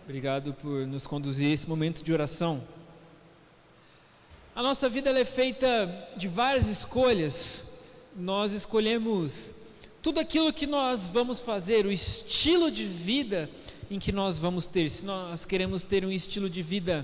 Obrigado por nos conduzir a esse momento de oração. A nossa vida ela é feita de várias escolhas. Nós escolhemos tudo aquilo que nós vamos fazer, o estilo de vida em que nós vamos ter. Se nós queremos ter um estilo de vida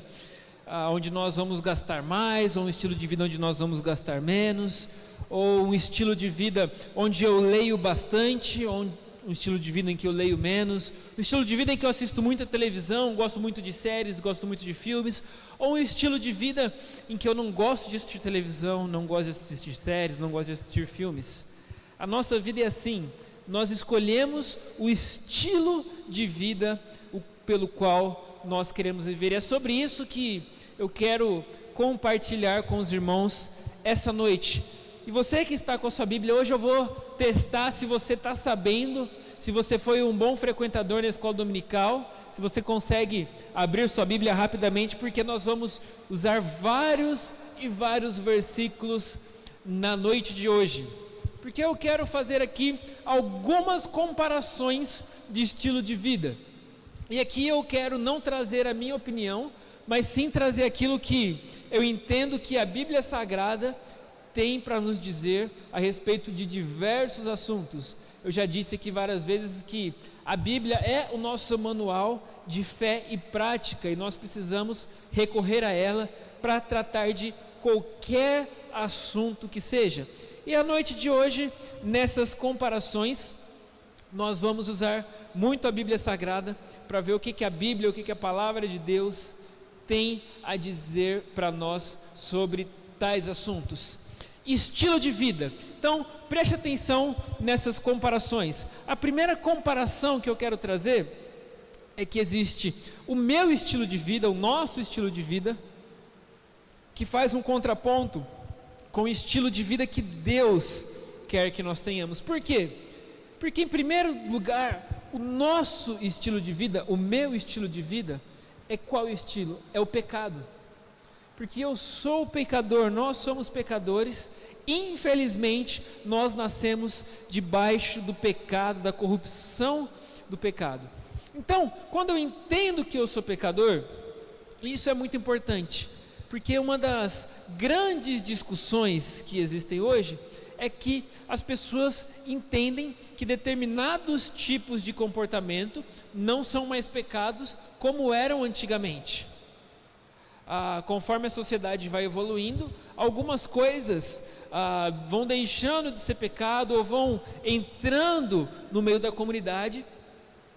onde nós vamos gastar mais, ou um estilo de vida onde nós vamos gastar menos, ou um estilo de vida onde eu leio bastante, um estilo de vida em que eu leio menos, um estilo de vida em que eu assisto muita televisão, gosto muito de séries, gosto muito de filmes, ou um estilo de vida em que eu não gosto de assistir televisão, não gosto de assistir séries, não gosto de assistir filmes. A nossa vida é assim, nós escolhemos o estilo de vida pelo qual nós queremos viver. É sobre isso que eu quero compartilhar com os irmãos essa noite. E você que está com a sua Bíblia, hoje eu vou testar se você está sabendo, se você foi um bom frequentador na escola dominical, se você consegue abrir sua Bíblia rapidamente, porque nós vamos usar vários e vários versículos na noite de hoje. Porque eu quero fazer aqui algumas comparações de estilo de vida. E aqui eu quero não trazer a minha opinião, mas sim trazer aquilo que eu entendo que a Bíblia Sagrada tem para nos dizer a respeito de diversos assuntos. Eu já disse aqui várias vezes que a Bíblia é o nosso manual de fé e prática, e nós precisamos recorrer a ela para tratar de qualquer assunto que seja. E a noite de hoje, nessas comparações, nós vamos usar muito a Bíblia Sagrada para ver o que a Bíblia, o que a Palavra de Deus tem a dizer para nós sobre tais assuntos. Estilo de vida. Então, preste atenção nessas comparações. A primeira comparação que eu quero trazer é que existe o meu estilo de vida, o nosso estilo de vida, que faz um contraponto com o estilo de vida que Deus quer que nós tenhamos. Por quê? Porque, em primeiro lugar, o nosso estilo de vida, o meu estilo de vida, é qual estilo? É o pecado. Porque eu sou pecador, nós somos pecadores, infelizmente nós nascemos debaixo do pecado, da corrupção do pecado. Então, quando eu entendo que eu sou pecador, isso é muito importante, porque uma das grandes discussões que existem hoje é que as pessoas entendem que determinados tipos de comportamento não são mais pecados como eram antigamente. Conforme a sociedade vai evoluindo, algumas coisas vão deixando de ser pecado ou vão entrando no meio da comunidade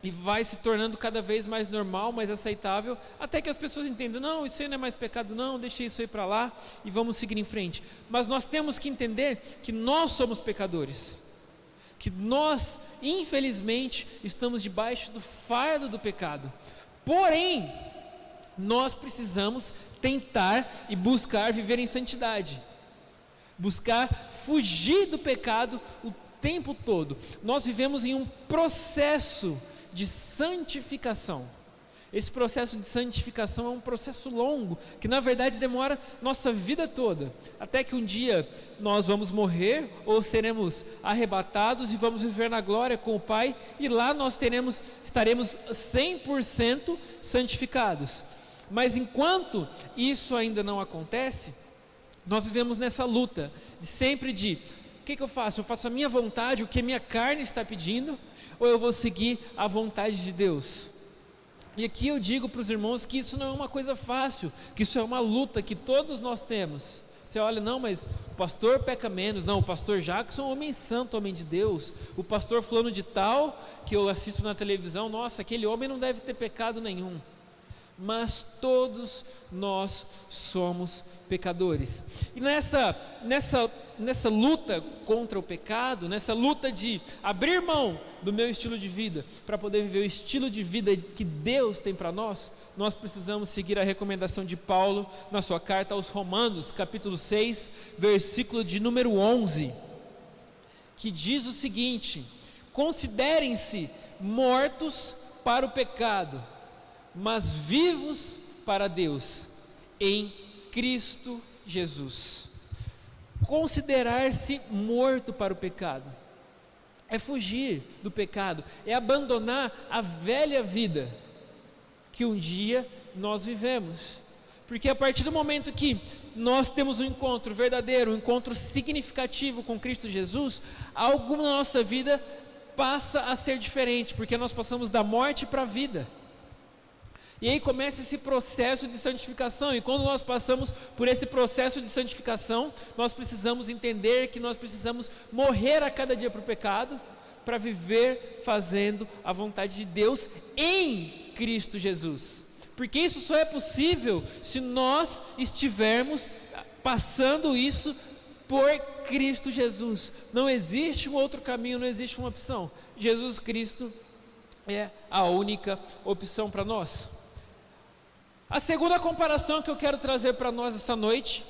e vai se tornando cada vez mais normal, mais aceitável, até que as pessoas entendam, não, isso aí não é mais pecado não, deixa isso aí para lá e vamos seguir em frente. Mas nós temos que entender que nós somos pecadores, que nós, infelizmente, estamos debaixo do fardo do pecado. Porém, nós precisamos tentar e buscar viver em santidade, buscar fugir do pecado o tempo todo. Nós vivemos em um processo de santificação. Esse processo de santificação é um processo longo, que na verdade demora nossa vida toda, até que um dia nós vamos morrer ou seremos arrebatados e vamos viver na glória com o Pai, e lá nós estaremos 100% santificados. Mas enquanto isso ainda não acontece, nós vivemos nessa luta de sempre o que eu faço? Eu faço a minha vontade, o que a minha carne está pedindo, ou eu vou seguir a vontade de Deus? E aqui eu digo para os irmãos que isso não é uma coisa fácil, que isso é uma luta que todos nós temos. Você olha, não, mas o pastor peca menos, não, o pastor Jackson é um homem santo, homem de Deus, o pastor fulano de tal, que eu assisto na televisão, nossa, aquele homem não deve ter pecado nenhum. Mas todos nós somos pecadores. E nessa luta contra o pecado, nessa luta de abrir mão do meu estilo de vida para poder viver o estilo de vida que Deus tem para nós precisamos seguir a recomendação de Paulo na sua carta aos Romanos, capítulo 6, versículo de número 11, que diz o seguinte: considerem-se mortos para o pecado, mas vivos para Deus, em Cristo Jesus. Considerar-se morto para o pecado é fugir do pecado, é abandonar a velha vida que um dia nós vivemos. Porque a partir do momento que nós temos um encontro verdadeiro, um encontro significativo com Cristo Jesus, algo na nossa vida passa a ser diferente, porque nós passamos da morte para a vida. E aí começa esse processo de santificação, e quando nós passamos por esse processo de santificação, nós precisamos entender que nós precisamos morrer a cada dia para o pecado, para viver fazendo a vontade de Deus em Cristo Jesus. Porque isso só é possível se nós estivermos passando isso por Cristo Jesus. Não existe um outro caminho, não existe uma opção. Jesus Cristo é a única opção para nós. A segunda comparação que eu quero trazer para nós essa noite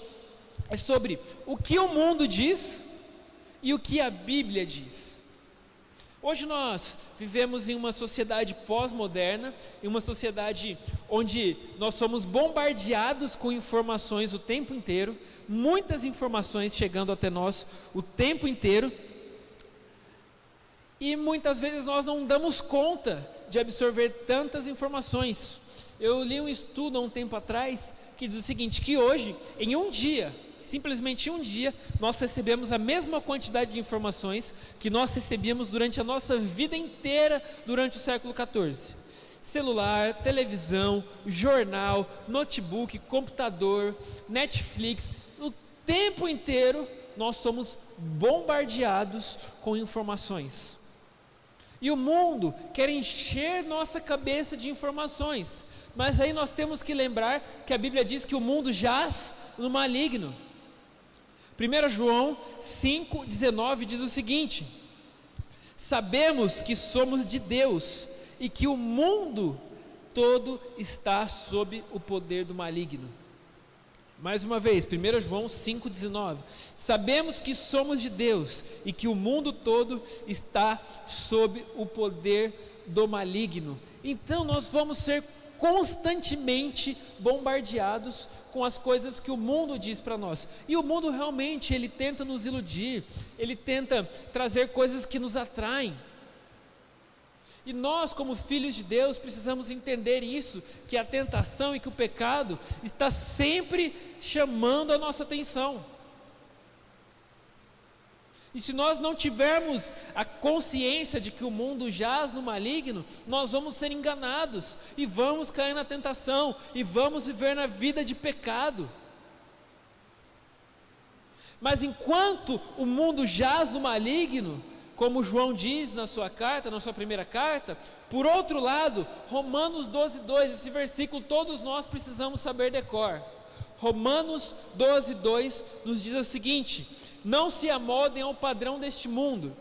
é sobre o que o mundo diz e o que a Bíblia diz. Hoje nós vivemos em uma sociedade pós-moderna, em uma sociedade onde nós somos bombardeados com informações o tempo inteiro, muitas informações chegando até nós o tempo inteiro, e muitas vezes nós não damos conta de absorver tantas informações. Eu li um estudo há um tempo atrás que diz o seguinte, que hoje, em um dia, simplesmente um dia, nós recebemos a mesma quantidade de informações que nós recebíamos durante a nossa vida inteira durante o século XIV. Celular, televisão, jornal, notebook, computador, Netflix, o tempo inteiro nós somos bombardeados com informações. E o mundo quer encher nossa cabeça de informações, mas aí nós temos que lembrar que a Bíblia diz que o mundo jaz no maligno. 1 João 5,19 diz o seguinte: sabemos que somos de Deus e que o mundo todo está sob o poder do maligno. Mais uma vez, 1 João 5,19, sabemos que somos de Deus e que o mundo todo está sob o poder do maligno. Então nós vamos ser constantemente bombardeados com as coisas que o mundo diz para nós, e o mundo realmente, ele tenta nos iludir, ele tenta trazer coisas que nos atraem, e nós como filhos de Deus precisamos entender isso, que a tentação e que o pecado está sempre chamando a nossa atenção. E se nós não tivermos a consciência de que o mundo jaz no maligno, nós vamos ser enganados, e vamos cair na tentação, e vamos viver na vida de pecado. Mas enquanto o mundo jaz no maligno, como João diz na sua carta, na sua primeira carta, por outro lado, Romanos 12:2, esse versículo todos nós precisamos saber de cor. Romanos 12:2 nos diz o seguinte: não se amoldem ao padrão deste mundo,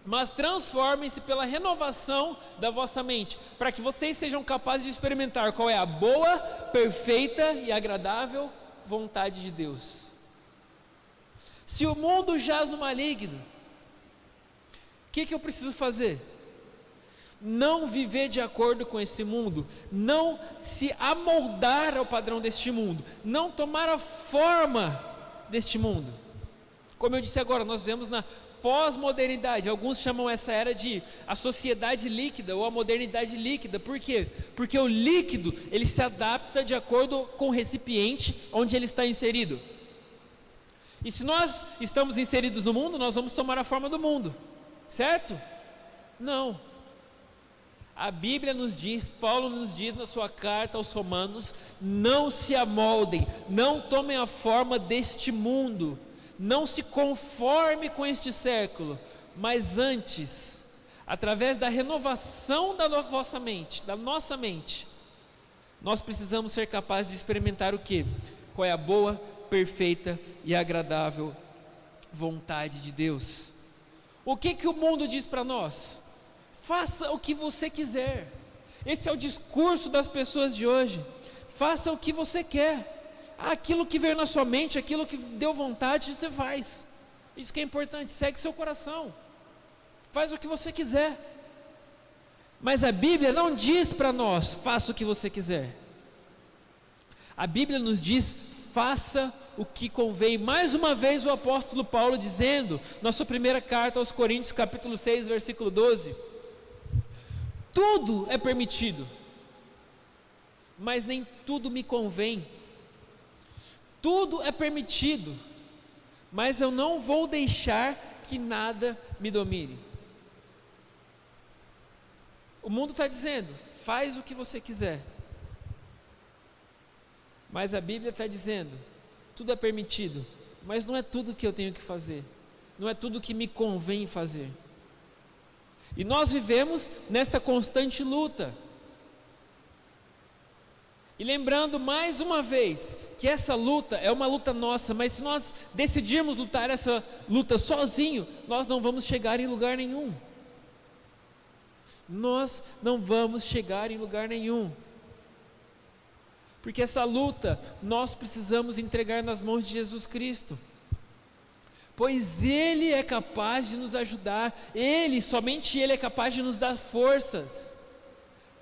mas transformem-se pela renovação da vossa mente, para que vocês sejam capazes de experimentar qual é a boa, perfeita e agradável vontade de Deus. Se o mundo jaz no maligno, o que eu preciso fazer? Não viver de acordo com esse mundo, não se amoldar ao padrão deste mundo, não tomar a forma deste mundo. Como eu disse agora, nós vemos na pós-modernidade, alguns chamam essa era de a sociedade líquida ou a modernidade líquida. Por quê? Porque o líquido, ele se adapta de acordo com o recipiente onde ele está inserido. E se nós estamos inseridos no mundo, nós vamos tomar a forma do mundo, certo? Não. A Bíblia nos diz, Paulo nos diz na sua carta aos Romanos, não se amoldem, não tomem a forma deste mundo, não se conforme com este século, mas antes, através da renovação da vossa mente, da nossa mente, nós precisamos ser capazes de experimentar o quê? Qual é a boa, perfeita e agradável vontade de Deus. O que o mundo diz para nós? Faça o que você quiser. Esse é o discurso das pessoas de hoje. Faça o que você quer. Aquilo que veio na sua mente, aquilo que deu vontade, você faz. Isso que é importante, segue seu coração. Faz o que você quiser. Mas a Bíblia não diz para nós, faça o que você quiser. A Bíblia nos diz, faça o que convém. Mais uma vez o apóstolo Paulo dizendo, na sua primeira carta aos Coríntios, capítulo 6, versículo 12, tudo é permitido, mas nem tudo me convém. Tudo é permitido, mas eu não vou deixar que nada me domine. O mundo está dizendo, faz o que você quiser. Mas a Bíblia está dizendo, tudo é permitido, mas não é tudo que eu tenho que fazer. Não é tudo que me convém fazer. E nós vivemos nesta constante luta. E lembrando mais uma vez que essa luta é uma luta nossa, mas se nós decidirmos lutar essa luta sozinho, nós não vamos chegar em lugar nenhum. Nós não vamos chegar em lugar nenhum. Porque essa luta nós precisamos entregar nas mãos de Jesus Cristo. Pois Ele é capaz de nos ajudar, somente Ele é capaz de nos dar forças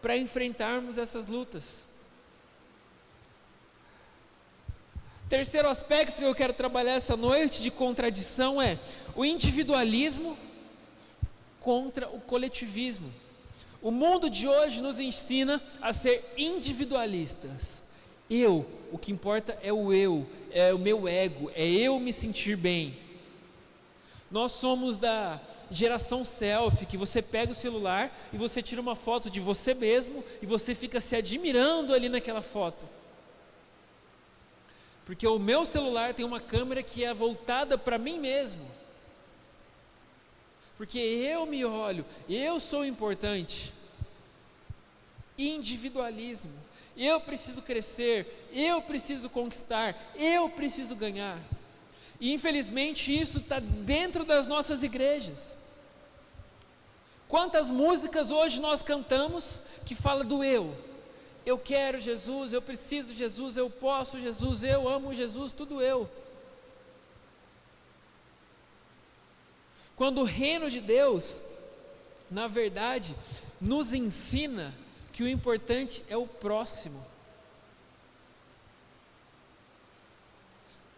para enfrentarmos essas lutas. Terceiro aspecto que eu quero trabalhar essa noite de contradição é o individualismo contra o coletivismo. O mundo de hoje nos ensina a ser individualistas. O que importa é o meu ego, é eu me sentir bem. Nós somos da geração selfie, que você pega o celular e você tira uma foto de você mesmo e você fica se admirando ali naquela foto. Porque o meu celular tem uma câmera que é voltada para mim mesmo. Porque eu me olho, eu sou importante. Individualismo. Eu preciso crescer, eu preciso conquistar, eu preciso ganhar. E infelizmente isso está dentro das nossas igrejas. Quantas músicas hoje nós cantamos que fala do eu? Eu quero Jesus, eu preciso de Jesus, eu posso Jesus, eu amo Jesus, tudo eu. Quando o reino de Deus, na verdade, nos ensina que o importante é o próximo.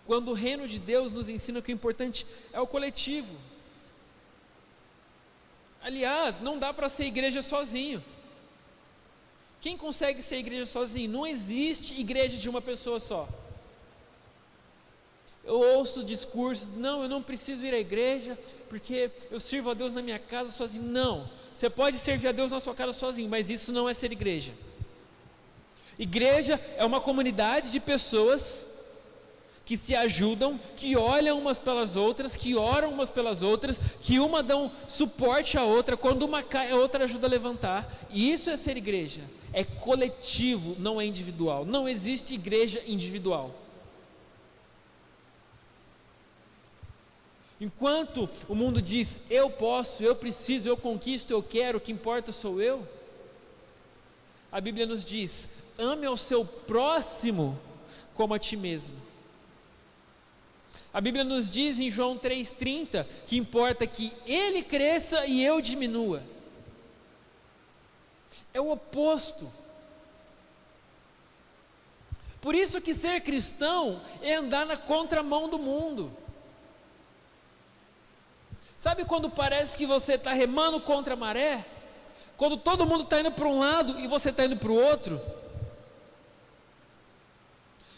Quando o reino de Deus nos ensina que o importante é o coletivo. Aliás, não dá para ser igreja sozinho. Quem consegue ser igreja sozinho? Não existe igreja de uma pessoa só. Eu ouço o discurso, não, eu não preciso ir à igreja, porque eu sirvo a Deus na minha casa sozinho. Não, você pode servir a Deus na sua casa sozinho, mas isso não é ser igreja. Igreja é uma comunidade de pessoas que se ajudam, que olham umas pelas outras, que oram umas pelas outras, que uma dão suporte à outra, quando uma cai, a outra ajuda a levantar. E isso é ser igreja, é coletivo, não é individual. Não existe igreja individual. Enquanto o mundo diz, eu posso, eu preciso, eu conquisto, eu quero, o que importa sou eu, a Bíblia nos diz, ame ao seu próximo como a ti mesmo. A Bíblia nos diz em João 3,30 que importa que ele cresça e eu diminua. É o oposto. Por isso que ser cristão é andar na contramão do mundo. Sabe quando parece que você está remando contra a maré? Quando todo mundo está indo para um lado e você está indo para o outro?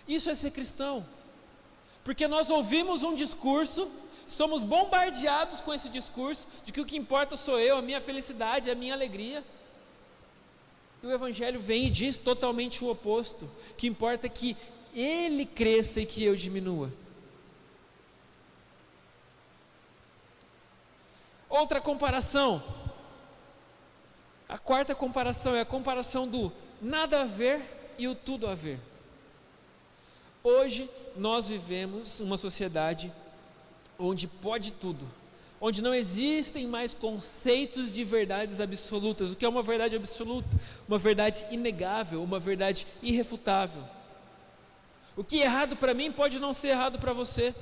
Isso é ser cristão. Porque nós ouvimos um discurso, somos bombardeados com esse discurso, de que o que importa sou eu, a minha felicidade, a minha alegria. E o Evangelho vem e diz totalmente o oposto, que importa é que ele cresça e que eu diminua. Outra comparação, a quarta comparação é a comparação do nada a ver e o tudo a ver. Hoje nós vivemos uma sociedade onde pode tudo, onde não existem mais conceitos de verdades absolutas. O que é uma verdade absoluta? Uma verdade inegável, uma verdade irrefutável. O que é errado para mim pode não ser errado para você.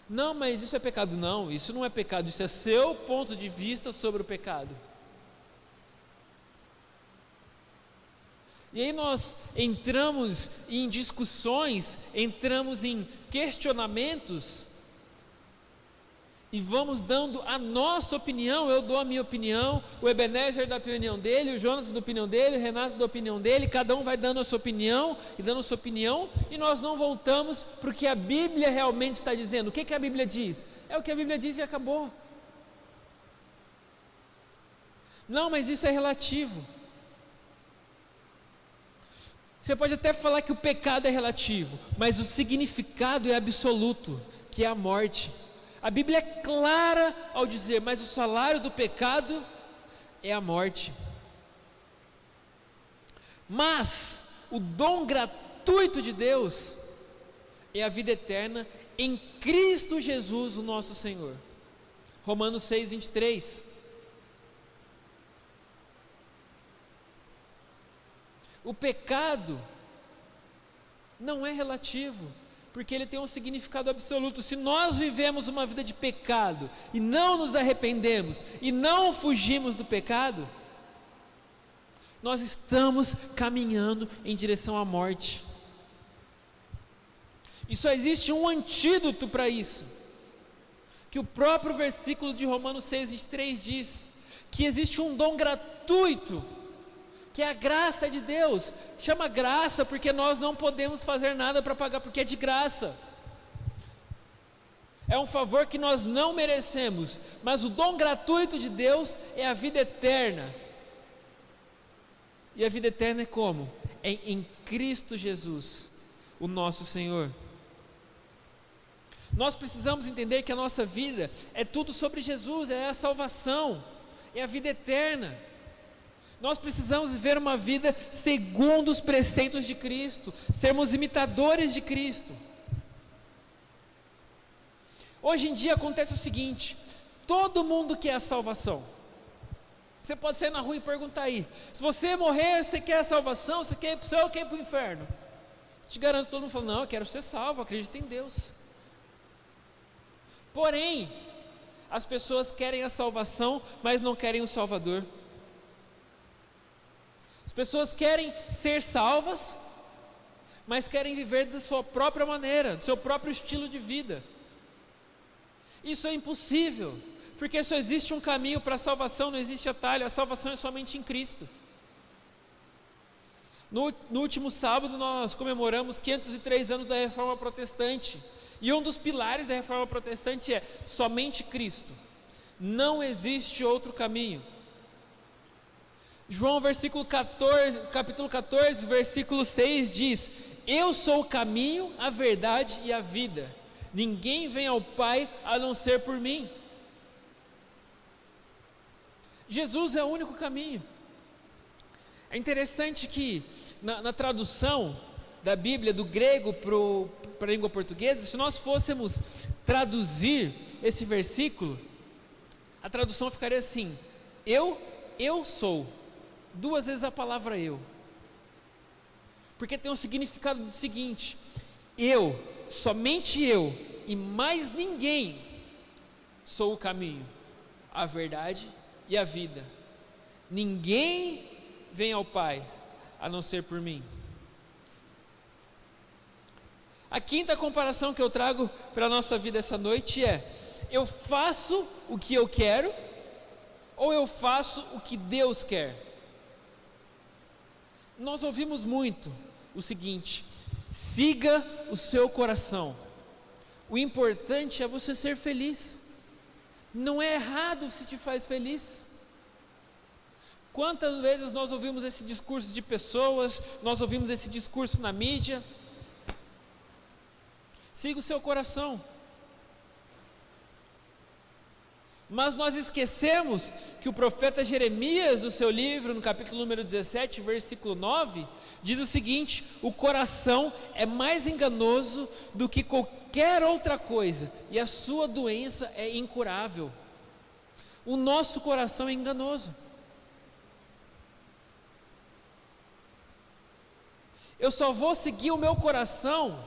Não, mas isso é pecado. Não, isso não é pecado, isso é seu ponto de vista sobre o pecado. E aí nós entramos em discussões, entramos em questionamentos e vamos dando a nossa opinião. Eu dou a minha opinião, o Ebenezer dá a opinião dele, o Jonas dá a opinião dele, o Renato dá a opinião dele, cada um vai dando a sua opinião, e nós não voltamos para o que a Bíblia realmente está dizendo. O que a Bíblia diz? É o que a Bíblia diz e acabou. Não, mas isso é relativo. Você pode até falar que o pecado é relativo, mas o significado é absoluto, que é a morte. A Bíblia é clara ao dizer, mas o salário do pecado é a morte. Mas o dom gratuito de Deus é a vida eterna em Cristo Jesus, o nosso Senhor. Romanos 6, 23. O pecado não é relativo, porque ele tem um significado absoluto. Se nós vivemos uma vida de pecado e não nos arrependemos e não fugimos do pecado, nós estamos caminhando em direção à morte. E só existe um antídoto para isso, que o próprio versículo de Romanos 6, 23 diz, que existe um dom gratuito, que é a graça de Deus. Chama graça porque nós não podemos fazer nada para pagar, porque é de graça. É um favor que nós não merecemos, mas o dom gratuito de Deus é a vida eterna. E a vida eterna é como? É em Cristo Jesus, o nosso Senhor. Nós precisamos entender que a nossa vida é tudo sobre Jesus, é a salvação, é a vida eterna. Nós precisamos viver uma vida segundo os preceitos de Cristo, sermos imitadores de Cristo. Hoje em dia acontece o seguinte: todo mundo quer a salvação. Você pode sair na rua e perguntar aí, se você morrer, você quer a salvação? Você quer ir para o céu ou quer ir para o inferno? Te garanto, todo mundo fala, não, eu quero ser salvo, acredito em Deus. Porém, as pessoas querem a salvação, mas não querem o Salvador. As pessoas querem ser salvas, mas querem viver da sua própria maneira, do seu próprio estilo de vida. Isso é impossível, porque só existe um caminho para a salvação, não existe atalho, a salvação é somente em Cristo. No último sábado nós comemoramos 503 anos da Reforma Protestante, e um dos pilares da Reforma Protestante é somente Cristo, não existe outro caminho. João capítulo 14, versículo 6 diz, eu sou o caminho, a verdade e a vida, ninguém vem ao Pai a não ser por mim. Jesus é o único caminho. É interessante que na tradução da Bíblia, do grego para a língua portuguesa, se nós fôssemos traduzir esse versículo, a tradução ficaria assim, eu sou, duas vezes a palavra eu, porque tem um significado do seguinte, eu, somente eu e mais ninguém sou o caminho, a verdade e a vida, ninguém vem ao Pai a não ser por mim. A quinta comparação que eu trago para a nossa vida essa noite é, eu faço o que eu quero ou eu faço o que Deus quer? Nós ouvimos muito o seguinte, siga o seu coração, o importante é você ser feliz, não é errado se te faz feliz. Quantas vezes nós ouvimos esse discurso de pessoas, nós ouvimos esse discurso na mídia, siga o seu coração, mas nós esquecemos que o profeta Jeremias, no seu livro, no capítulo número 17, versículo 9, diz o seguinte, o coração é mais enganoso do que qualquer outra coisa, e a sua doença é incurável. O nosso coração é enganoso. Eu só vou seguir o meu coração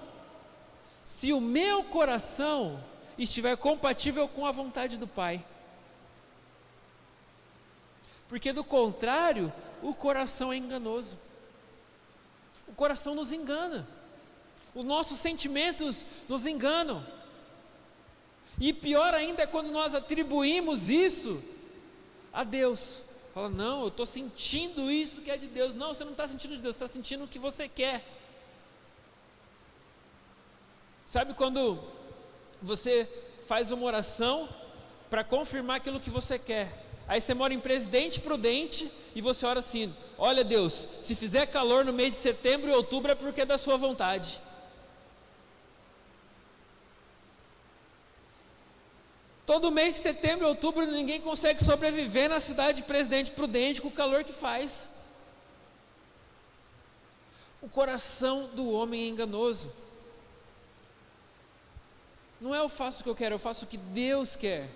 se o meu coração estiver compatível com a vontade do Pai, porque do contrário, o coração é enganoso, o coração nos engana, os nossos sentimentos nos enganam, E pior ainda é quando nós atribuímos isso a Deus. Fala, não, eu estou sentindo isso que é de Deus. Não, você não está sentindo de Deus, você está sentindo o que você quer. Sabe quando você faz uma oração para confirmar aquilo que você quer? Aí você mora em Presidente Prudente e você ora assim: olha Deus, se fizer calor no mês de setembro e outubro é porque é da sua vontade. Todo mês de setembro e outubro ninguém consegue sobreviver na cidade de Presidente Prudente com o calor que faz. O coração do homem é enganoso. Não é eu faço o que eu quero, eu faço o que Deus quer.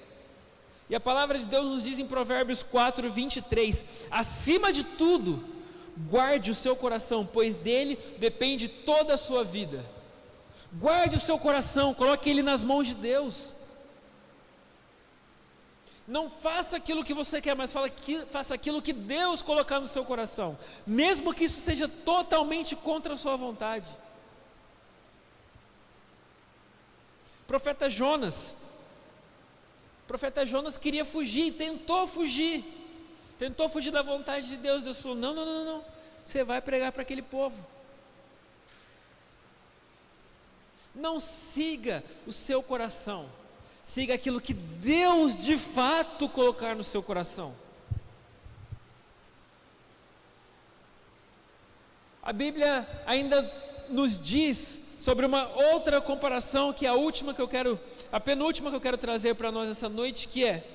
E a palavra de Deus nos diz em Provérbios 4, 23: acima de tudo, guarde o seu coração, pois dele depende toda a sua vida. Guarde o seu coração, coloque ele nas mãos de Deus. Não faça aquilo que você quer, mas faça aquilo que Deus colocar no seu coração, mesmo que isso seja totalmente contra a sua vontade. Profeta Jonas queria fugir, tentou fugir da vontade de Deus. Deus falou: não, você vai pregar para aquele povo. Não siga o seu coração, siga aquilo que Deus de fato colocar no seu coração. A Bíblia ainda nos diz sobre uma outra comparação, que é a penúltima que eu quero trazer para nós essa noite, que é: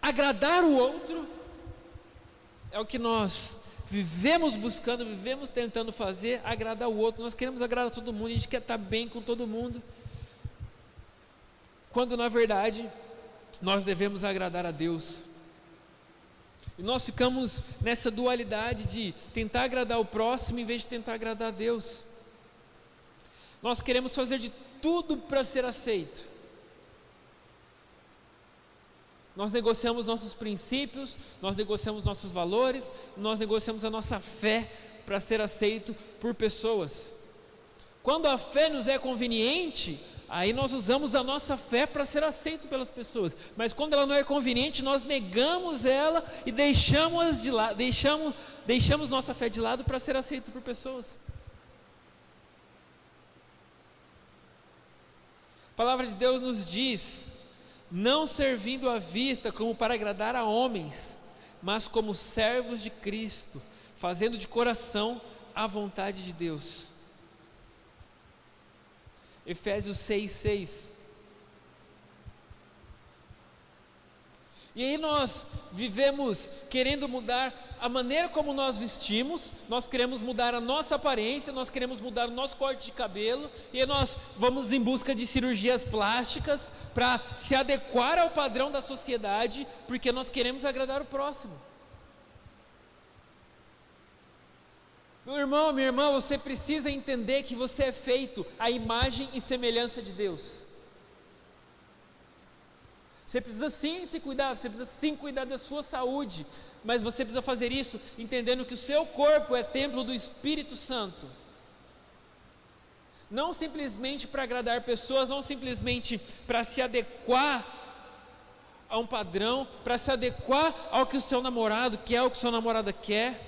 agradar o outro é o que nós vivemos buscando, vivemos tentando fazer, agradar o outro. Nós queremos agradar todo mundo, a gente quer estar bem com todo mundo, quando na verdade nós devemos agradar a Deus. E nós ficamos nessa dualidade de tentar agradar o próximo em vez de tentar agradar a Deus. Nós queremos fazer de tudo para ser aceito. Nós negociamos nossos princípios, nós negociamos nossos valores, nós negociamos a nossa fé para ser aceito por pessoas. Quando a fé nos é conveniente, aí nós usamos a nossa fé para ser aceito pelas pessoas. Mas quando ela não é conveniente, nós negamos ela e deixamos nossa fé de lado para ser aceito por pessoas. A palavra de Deus nos diz: não servindo à vista como para agradar a homens, mas como servos de Cristo, fazendo de coração a vontade de Deus. Efésios 6:6. E aí nós vivemos querendo mudar a maneira como nós vestimos, nós queremos mudar a nossa aparência, nós queremos mudar o nosso corte de cabelo, e aí nós vamos em busca de cirurgias plásticas para se adequar ao padrão da sociedade, porque nós queremos agradar o próximo. Meu irmão, minha irmã, você precisa entender que você é feito à imagem e semelhança de Deus. Você precisa sim se cuidar, você precisa sim cuidar da sua saúde, mas você precisa fazer isso entendendo que o seu corpo é templo do Espírito Santo. Não simplesmente para agradar pessoas, não simplesmente para se adequar a um padrão, para se adequar ao que o seu namorado quer, ao que a sua namorada quer,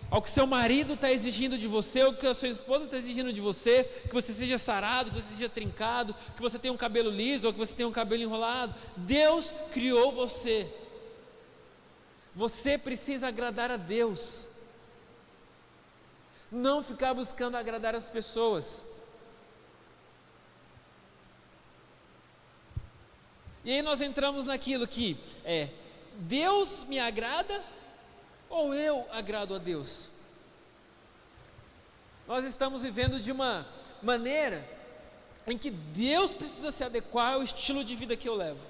ao que seu marido está exigindo de você, ao que a sua esposa está exigindo de você, que você seja sarado, que você seja trincado, que você tenha um cabelo liso, ou que você tenha um cabelo enrolado. Deus criou você. Você precisa agradar a Deus, não ficar buscando agradar as pessoas. E aí nós entramos naquilo que é: Deus me agrada ou eu agrado a Deus? Nós estamos vivendo de uma maneira em que Deus precisa se adequar ao estilo de vida que eu levo.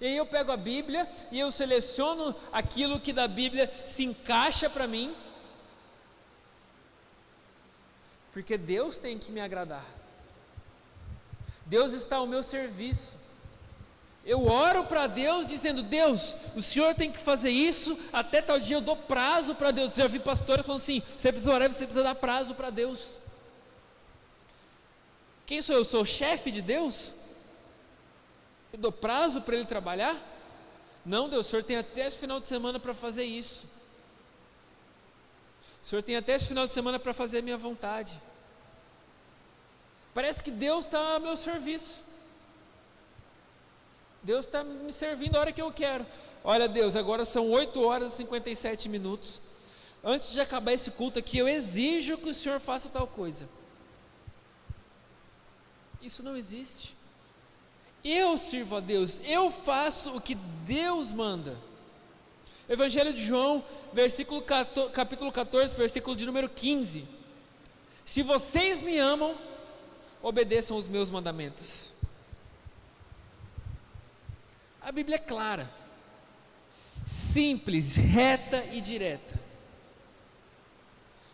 E aí eu pego a Bíblia e eu seleciono aquilo que da Bíblia se encaixa para mim, porque Deus tem que me agradar. Deus está ao meu serviço. Eu oro para Deus dizendo: Deus, o Senhor tem que fazer isso, até tal dia eu dou prazo para Deus. Eu já vi pastores falando assim: você precisa orar, você precisa dar prazo para Deus. Quem sou eu? Sou o chefe de Deus? Eu dou prazo para ele trabalhar? Não, Deus, o Senhor tem até esse final de semana para fazer isso. O Senhor tem até esse final de semana para fazer a minha vontade. Parece que Deus está a meu serviço. Deus está me servindo a hora que eu quero. Olha, Deus, agora são 8 horas e 57 minutos. Antes de acabar esse culto aqui, eu exijo que o Senhor faça tal coisa. Isso não existe. Eu sirvo a Deus, eu faço o que Deus manda. Evangelho de João, capítulo 14, versículo de número 15. Se vocês me amam, obedeçam os meus mandamentos. A Bíblia é clara, simples, reta e direta.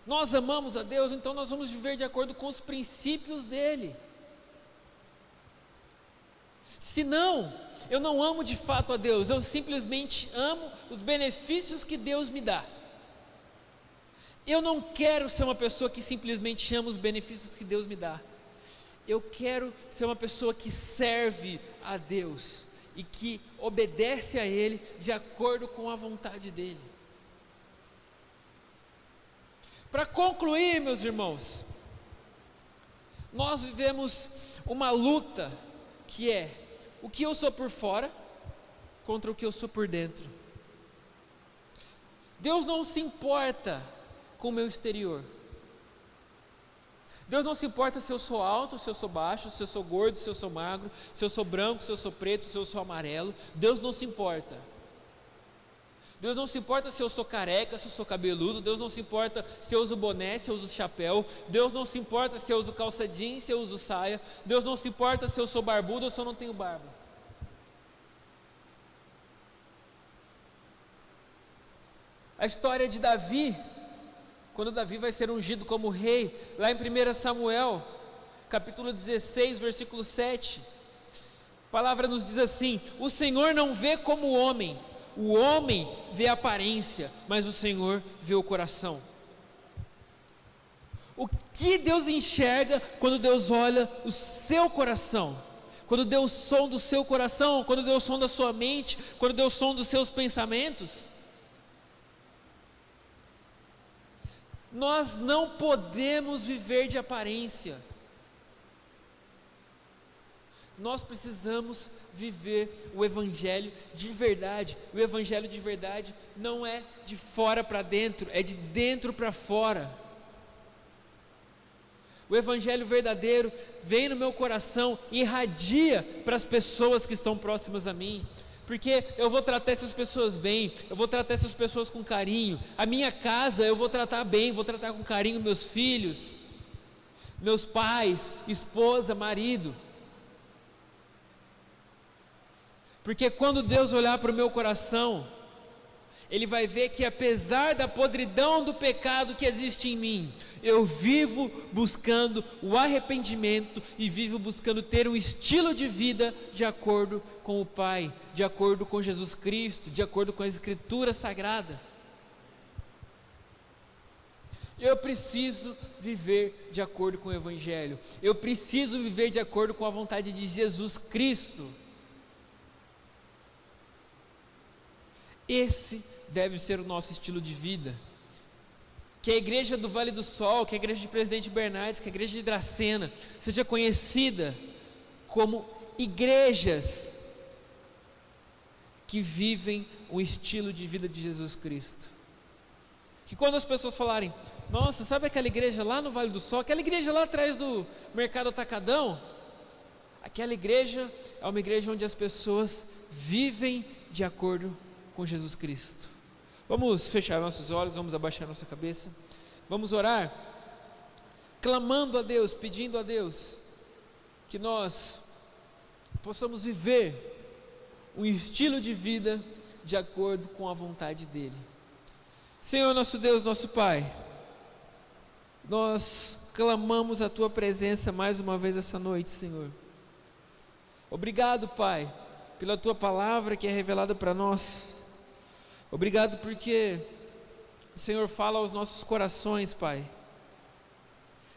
Nós amamos a Deus, então nós vamos viver de acordo com os princípios dele. Se não, eu não amo de fato a Deus, eu simplesmente amo os benefícios que Deus me dá. Eu não quero ser uma pessoa que simplesmente ama os benefícios que Deus me dá. Eu quero ser uma pessoa que serve a Deus e que obedece a Ele de acordo com a vontade dEle. Para concluir, meus irmãos, nós vivemos uma luta que é o que eu sou por fora contra o que eu sou por dentro. Deus não se importa com o meu exterior. Deus não se importa se eu sou alto, se eu sou baixo, se eu sou gordo, se eu sou magro, se eu sou branco, se eu sou preto, se eu sou amarelo. Deus não se importa. Deus não se importa se eu sou careca, se eu sou cabeludo. Deus não se importa se eu uso boné, se eu uso chapéu. Deus não se importa se eu uso calça jeans, se eu uso saia. Deus não se importa se eu sou barbudo ou se eu não tenho barba. A história de Davi, quando Davi vai ser ungido como rei, lá em 1 Samuel, capítulo 16, versículo 7, a palavra nos diz assim: o Senhor não vê como o homem vê a aparência, mas o Senhor vê o coração. O que Deus enxerga quando Deus olha o seu coração? Quando Deus sonda o seu coração, quando Deus sonda a sua mente, quando Deus sonda os seus pensamentos? Nós não podemos viver de aparência. Nós precisamos viver o Evangelho de verdade. O Evangelho de verdade não é de fora para dentro, é de dentro para fora. O Evangelho verdadeiro vem no meu coração e irradia para as pessoas que estão próximas a mim. Porque eu vou tratar essas pessoas bem, eu vou tratar essas pessoas com carinho. A minha casa eu vou tratar bem, vou tratar com carinho meus filhos, meus pais, esposa, marido. Porque quando Deus olhar para o meu coração, Ele vai ver que apesar da podridão do pecado que existe em mim, eu vivo buscando o arrependimento e vivo buscando ter um estilo de vida de acordo com o Pai, de acordo com Jesus Cristo, de acordo com a Escritura Sagrada. Eu preciso viver de acordo com o Evangelho, eu preciso viver de acordo com a vontade de Jesus Cristo. Esse deve ser o nosso estilo de vida. Que a igreja do Vale do Sol, que a igreja de Presidente Bernardes, que a igreja de Dracena seja conhecida como igrejas que vivem o estilo de vida de Jesus Cristo. Que quando as pessoas falarem: nossa, sabe aquela igreja lá no Vale do Sol, aquela igreja lá atrás do Mercado Atacadão? Aquela igreja é uma igreja onde as pessoas vivem de acordo com Jesus Cristo. Vamos fechar nossos olhos, vamos abaixar nossa cabeça, vamos orar, clamando a Deus, pedindo a Deus que nós possamos viver um estilo de vida de acordo com a vontade dEle. Senhor, nosso Deus, nosso Pai, nós clamamos a Tua presença mais uma vez essa noite, Senhor. Obrigado, Pai, pela Tua palavra que é revelada para nós. Obrigado porque o Senhor fala aos nossos corações, Pai.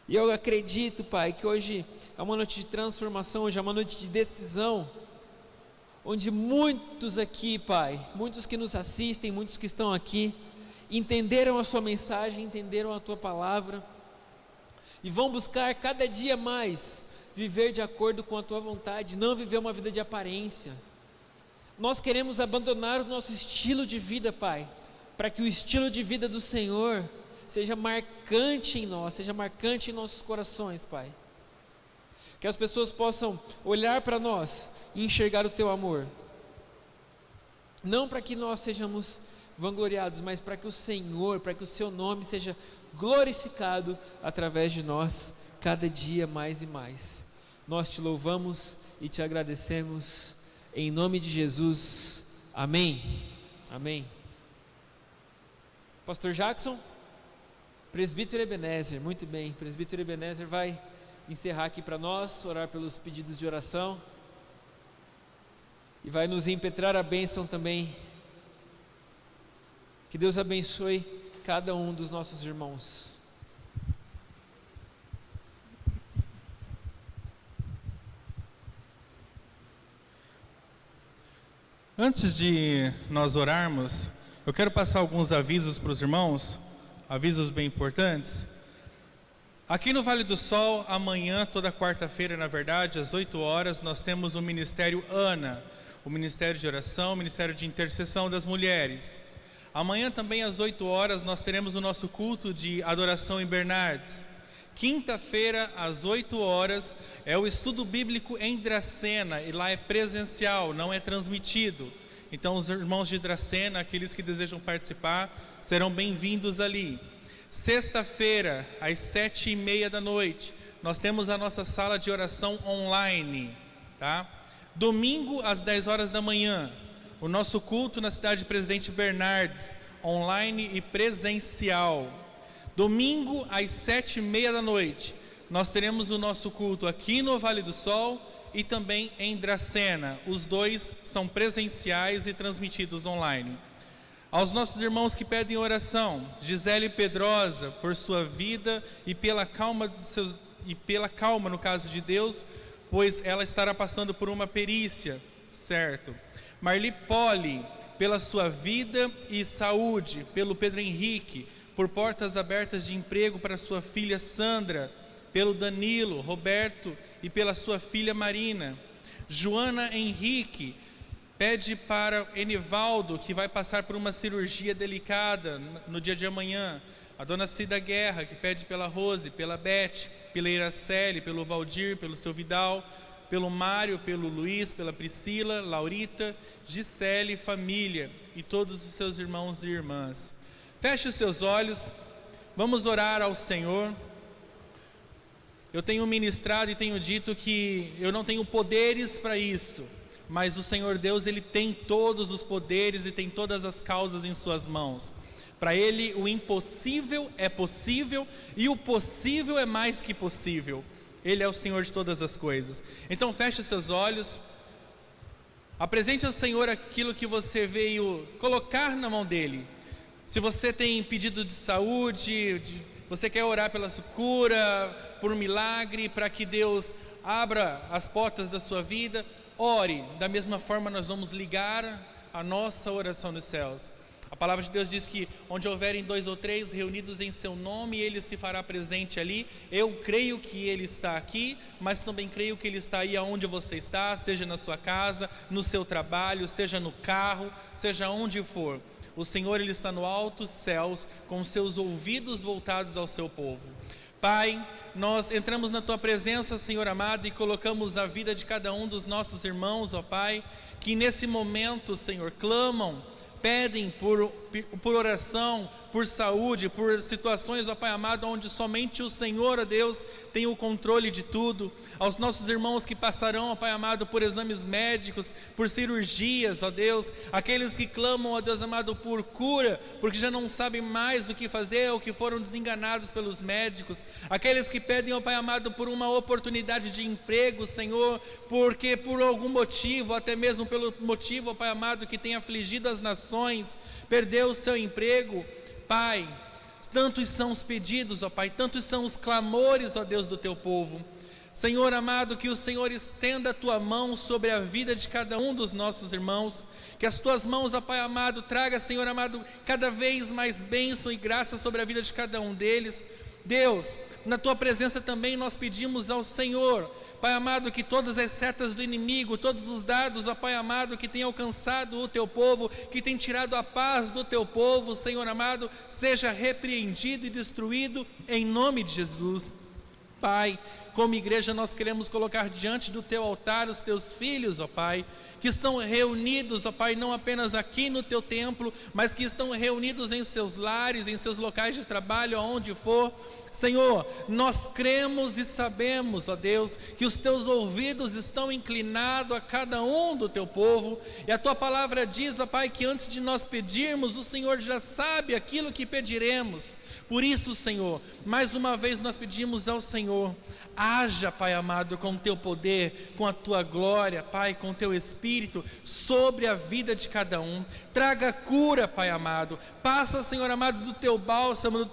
E eu acredito, Pai, que hoje é uma noite de transformação, hoje é uma noite de decisão. onde muitos aqui, Pai, muitos que nos assistem, muitos que estão aqui, entenderam a sua mensagem, entenderam a tua palavra, e vão buscar cada dia mais viver de acordo com a tua vontade, não viver uma vida de aparência. Nós queremos abandonar o nosso estilo de vida, Pai, para que o estilo de vida do Senhor seja marcante em nós, seja marcante em nossos corações, Pai. Que as pessoas possam olhar para nós e enxergar o teu amor, não para que nós sejamos vangloriados, mas para que o Senhor, para que o seu nome seja glorificado através de nós, cada dia mais e mais. Nós te louvamos e te agradecemos, em nome de Jesus, amém, amém. Pastor Jackson, presbítero Ebenezer, muito bem, presbítero Ebenezer vai encerrar aqui para nós, orar pelos pedidos de oração, e vai nos impetrar a bênção também. Que Deus abençoe cada um dos nossos irmãos. Antes de nós orarmos, eu quero passar alguns avisos para os irmãos, avisos bem importantes. Aqui no Vale do Sol, amanhã, toda quarta-feira, na verdade, às 8 horas, nós temos o Ministério ANA, o Ministério de Oração, o Ministério de Intercessão das Mulheres. Amanhã também às 8 horas nós teremos o nosso culto de adoração em Bernardes. Quinta-feira às 8 horas é o estudo bíblico em Dracena, e lá é presencial, não é transmitido. Então os irmãos de Dracena, aqueles que desejam participar, serão bem-vindos ali. Sexta-feira às 7:30 da noite nós temos a nossa sala de oração online, tá? Domingo às 10 horas da manhã o nosso culto na cidade de Presidente Bernardes, online e presencial. Domingo às 7:30 da noite, nós teremos o nosso culto aqui no Vale do Sol e também em Dracena. Os dois são presenciais e transmitidos online. Aos nossos irmãos que pedem oração, Gisele Pedrosa, por sua vida e pela calma no caso de Deus, pois ela estará passando por uma perícia, certo? Marli Poli, pela sua vida e saúde, pelo Pedro Henrique, por portas abertas de emprego para sua filha Sandra, pelo Danilo, Roberto e pela sua filha Marina. Joana Henrique pede para Enivaldo, que vai passar por uma cirurgia delicada no dia de amanhã. A dona Cida Guerra, que pede pela Rose, pela Beth, pela Iraceli, pelo Valdir, pelo seu Vidal, pelo Mário, pelo Luiz, pela Priscila, Laurita, Gisele, família e todos os seus irmãos e irmãs. Feche os seus olhos, vamos orar ao Senhor. Eu tenho ministrado e tenho dito que eu não tenho poderes para isso, mas o Senhor Deus, Ele tem todos os poderes e tem todas as causas em suas mãos. Para Ele o impossível é possível e o possível é mais que possível. Ele é o Senhor de todas as coisas. Então feche seus olhos, apresente ao Senhor aquilo que você veio colocar na mão dEle. Se você tem pedido de saúde, você quer orar pela sua cura, por um milagre, para que Deus abra as portas da sua vida, ore. Da mesma forma nós vamos ligar a nossa oração nos céus. A palavra de Deus diz que onde houverem 2 ou 3 reunidos em seu nome, Ele se fará presente ali. Eu creio que Ele está aqui, mas também creio que Ele está aí aonde você está, seja na sua casa, no seu trabalho, seja no carro, seja onde for. O Senhor, Ele está no alto céus, com seus ouvidos voltados ao seu povo. Pai, nós entramos na Tua presença, Senhor amado, e colocamos a vida de cada um dos nossos irmãos, ó Pai, que nesse momento, Senhor, clamam, pedem por oração, por saúde, por situações, ó Pai amado, onde somente o Senhor, ó Deus, tem o controle de tudo. Aos nossos irmãos que passarão, ó Pai amado, por exames médicos, por cirurgias, ó Deus, aqueles que clamam, ó Deus amado, por cura, porque já não sabem mais o que fazer, ou que foram desenganados pelos médicos, aqueles que pedem, ó Pai amado, por uma oportunidade de emprego, Senhor, porque por algum motivo, até mesmo pelo motivo, ó Pai amado, que tem afligido as nações, perdeu o seu emprego, Pai, tantos são os pedidos, ó Pai, tantos são os clamores, ó Deus, do Teu povo. Senhor amado, que o Senhor estenda a Tua mão sobre a vida de cada um dos nossos irmãos, que as Tuas mãos, ó Pai amado, traga, Senhor amado, cada vez mais bênção e graça sobre a vida de cada um deles. Deus, na Tua presença também nós pedimos ao Senhor, Pai amado, que todas as setas do inimigo, todos os dados, ó Pai amado, que tem alcançado o Teu povo, que tem tirado a paz do Teu povo, Senhor amado, seja repreendido e destruído em nome de Jesus. Pai, como igreja nós queremos colocar diante do Teu altar os Teus filhos, ó Pai, que estão reunidos, ó Pai, não apenas aqui no Teu templo, mas que estão reunidos em seus lares, em seus locais de trabalho, aonde for. Senhor, nós cremos e sabemos, ó Deus, que os Teus ouvidos estão inclinados a cada um do Teu povo, e a Tua palavra diz, ó Pai, que antes de nós pedirmos, o Senhor já sabe aquilo que pediremos. Por isso, Senhor, mais uma vez nós pedimos ao Senhor, haja, Pai amado, com o Teu poder, com a Tua glória, Pai, com o Teu Espírito, sobre a vida de cada um. Traga cura, Pai amado. Passa, Senhor amado, do Teu bálsamo, do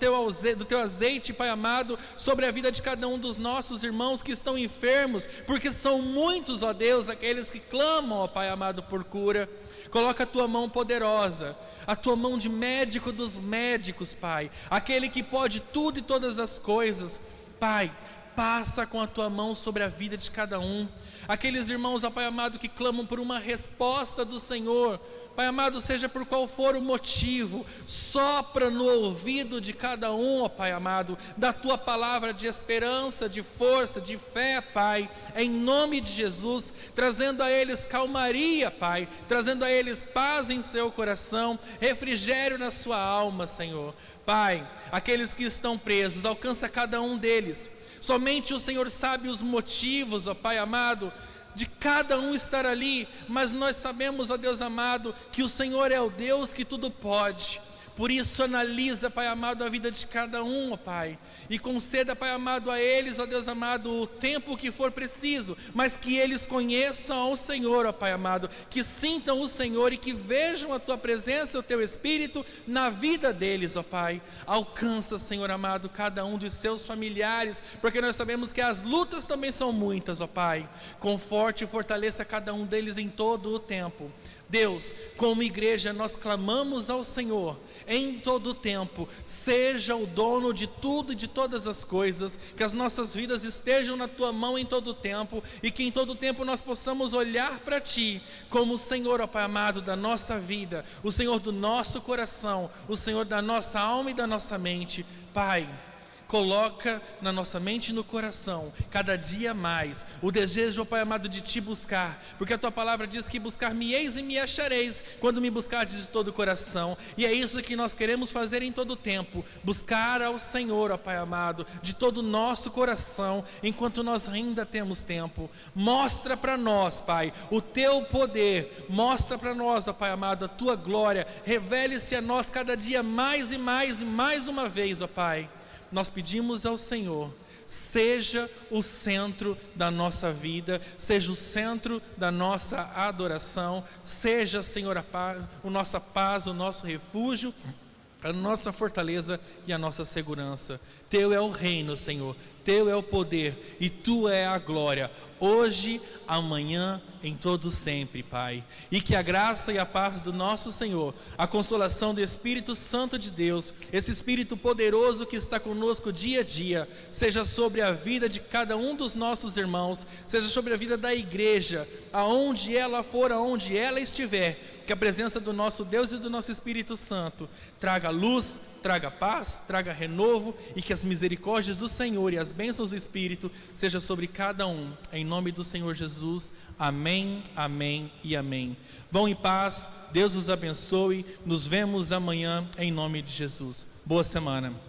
Teu azeite, Pai amado, sobre a vida de cada um dos nossos irmãos que estão enfermos, porque são muitos, ó Deus, aqueles que clamam, ó Pai amado, por cura. Coloca a Tua mão poderosa, a Tua mão de médico dos médicos, Pai, aquele que pode tudo e todas as coisas. Pai, passa com a Tua mão sobre a vida de cada um. Aqueles irmãos, ó Pai amado, que clamam por uma resposta do Senhor, Pai amado, seja por qual for o motivo, sopra no ouvido de cada um, ó Pai amado, da Tua palavra de esperança, de força, de fé, Pai, em nome de Jesus, trazendo a eles calmaria, Pai, trazendo a eles paz em seu coração, refrigério na sua alma, Senhor. Pai, aqueles que estão presos, alcança cada um deles. Somente o Senhor sabe os motivos, ó Pai amado, de cada um estar ali, mas nós sabemos, ó Deus amado, que o Senhor é o Deus que tudo pode. Por isso analisa, Pai amado, a vida de cada um, ó Pai, e conceda, Pai amado, a eles, ó Deus amado, o tempo que for preciso, mas que eles conheçam ao Senhor, ó Pai amado, que sintam o Senhor e que vejam a Tua presença, o Teu Espírito na vida deles, ó Pai. Alcança, Senhor amado, cada um dos seus familiares, porque nós sabemos que as lutas também são muitas, ó Pai. Conforte e fortaleça cada um deles em todo o tempo. Deus, como igreja nós clamamos ao Senhor em todo o tempo, seja o dono de tudo e de todas as coisas, que as nossas vidas estejam na Tua mão em todo o tempo, e que em todo o tempo nós possamos olhar para Ti, como o Senhor, ó Pai amado, da nossa vida, o Senhor do nosso coração, o Senhor da nossa alma e da nossa mente. Pai, coloca na nossa mente e no coração, cada dia mais, o desejo, ó Pai amado, de Te buscar, porque a Tua palavra diz que buscar-me-eis e me achareis, quando me buscardes de todo o coração, e é isso que nós queremos fazer em todo o tempo, buscar ao Senhor, ó Pai amado, de todo o nosso coração, enquanto nós ainda temos tempo. Mostra para nós, Pai, o Teu poder, mostra para nós, ó Pai amado, a Tua glória, revele-se a nós cada dia mais e mais e mais uma vez, ó Pai. Nós pedimos ao Senhor, seja o centro da nossa vida, seja o centro da nossa adoração, seja, Senhor, a nossa paz, o nosso refúgio, a nossa fortaleza e a nossa segurança. Teu é o reino, Senhor, Teu é o poder e Tua é a glória, hoje, amanhã, em todo sempre, Pai. E que a graça e a paz do nosso Senhor, a consolação do Espírito Santo de Deus, esse Espírito poderoso que está conosco dia a dia, seja sobre a vida de cada um dos nossos irmãos, seja sobre a vida da igreja, aonde ela for, aonde ela estiver, que a presença do nosso Deus e do nosso Espírito Santo traga luz, traga paz, traga renovo, e que as misericórdias do Senhor e as bênçãos do Espírito sejam sobre cada um, em nome do Senhor Jesus. Amém, amém e amém. Vão em paz, Deus os abençoe, nos vemos amanhã em nome de Jesus. Boa semana.